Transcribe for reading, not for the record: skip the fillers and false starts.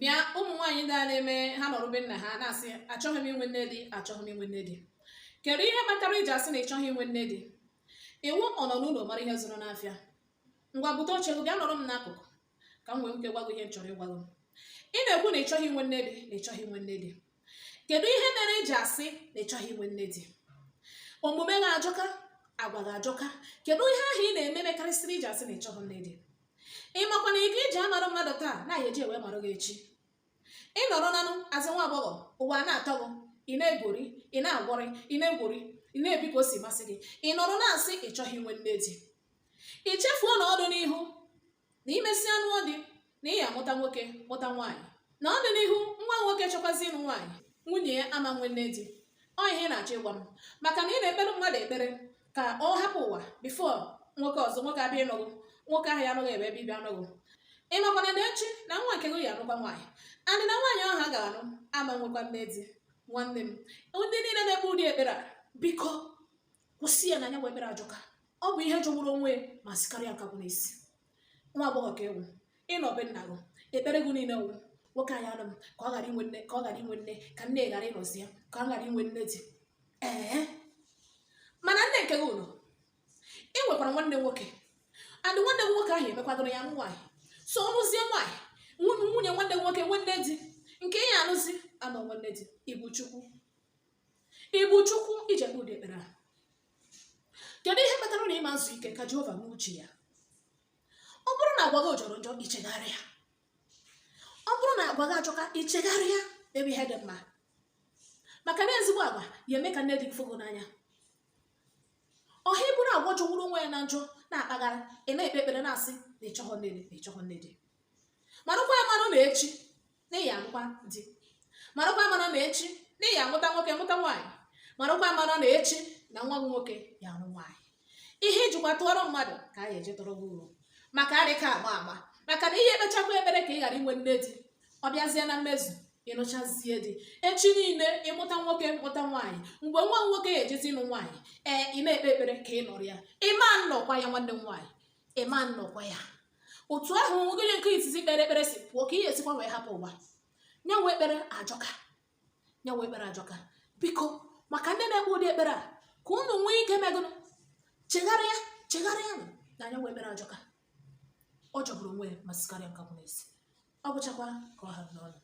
bịa ụmụ nwaanyị ndị a na-eme ha nọrọ be nna ha na-asị achọghị m inwe nne di, achọghị m inwe nne di. Kedu ihe kpatara iji asị na ịchọghị inwe nne di? Iwu ọ nọ n'ụlọ mara ihe zụrụ n'afịa? Ngwa bute oche gị bịa nọrọ m n'akụkụ ka m nwee nke gwa gị ihe m chọrọ ịgwa gị. Ị na-ekwu na ịchọghị inwe nne di, na ịchọghị inwe nne di. Kedu ihe mere iji asị na ịchọghị inwe nne di? Omume gị ajọka, agwa gị ajọka. Kedu ihe ahụ ị na-eme karịsịrị iji asị na ịchọghị nne di? Ị makwa na ị ga-eji amara mmadụ taa na-ahịa eji ewe mara gị echi. Ị nọrọ nanụ azị nwa agbọghọ, ụwa na-atọ gị, ị na-egwori, ị na-agwọrị, ị na-egwori, ị na-ebi ka o si masị gị. Ị nọrọ na-asị ịchọghị inwe nne di. Ị chefuo na ọdụ n'ihu na imesi anụ ọdị na ị ya amụta nwoke mụta nwaanyị, na ọdị n'ihu nwa nwoke chọkwazi ịnụ nwaanyị, nwunye ya ama nwe nne di. Ọ ihe ị na-achọ ịgwa m, maka na ị na-ekpere mmadụ ekpere ka ọ hapụ ụwa bifo nwoke ọzọ, nwoke abịa ịnụgụ, nwoke ahụ ya anụghị ebe bibia anụgụ. Ị makwana na echi na nwa nke gị ya anụkwa nwaanyị, andị na nwaanyị ahụ a ga-anụ ama nwekwa nne di. Nwanne m, ndị niile na-ekpe ụdị ekpere a, biko kwụsị ya na anya bụ ekpere ajọka. Ọ bụ ihe jọgburu onwe ma sikarịa nkagbu n'isi. Nwa agbọghọ ka ewu, ịnọ be nna gị, ekpere gị niile wụ nwoke anyị anụ m ka ọ ghara inwe nne, ka ọ ghara inwe nne, ka nne ghara ịnọzi ya, ka ọ ghara inwe nne di. Mana nne nke gị ụlọ, ị nwekwara nwanne nwoke, andị nwanne nwoke ahụ emekwadoro ya nwaanyị, so ọnụzie nwaanyị, nwunye nwanne nwoke nwe nne di, nke ya anụzi anọ nwanne di. Ibu Chukwu ije kpe ụdị ekpere a. Kedu ihe kpatara na ịma nzu ike ka Jehova n'uche ya? Ọ bụrụ na agwa gị jọrọ njọ, ichegharịa. Ọ bụrụ na agwa gị ajọka, ichegharịa ebe ihe dị mma, maka na ezigbo agwa ya eme ka nne dị fụgụ n'anya. Ọha ịbụ na agwa jọgburu onwe ya na njọ na-akpagara, ị na-ekpe ekpere na-asị na ịchọghọ nne di, na ịchọghọ nne di. Marakwa ya mara na echi na ịya anụkwa di. Marakwa ya mara na echi na ịya amụta nwoke mụta nwaanyị. Marakwa ya mara na echi na nwa gị nwoke ya anụ nwaanyị. Ihe ijikwa tụọrọ mmadụ ka a ya eji tọrọ gị uru, maka adịka agba maka na ihe ekpechakwa ekpere ka ị ghara inwe nne di, ọ bịazie na mmezu ịnụchazie di. Echi niile ịmụta nwoke mụta nwaanyị, mgbe nwa nwoke ya ejezi ịnụ nwaanyị, ị na-ekpe ekpere ka ị nọrọ ya. Ịma nnọkwa ya nwanne m nwaanyị, ịma nnọkwa ya. Otu ahụ gịnị nke izizi kpere ekpere si pụọ ka ị esikwa wee hapụ ụwa. Nyanwe ekpere ajọka, nyanwe ekpere ajọka. Biko maka ndị na-ekpe ụdị ekpere a, ka unu nwee ike megụnụ chegharịa na nyanwe ekpere ajọka. Ọ jọgburu onwe ya ma sikarịa nkagbu n'isi. Ọ bụchakwa ka ọ ha n'ọnụ.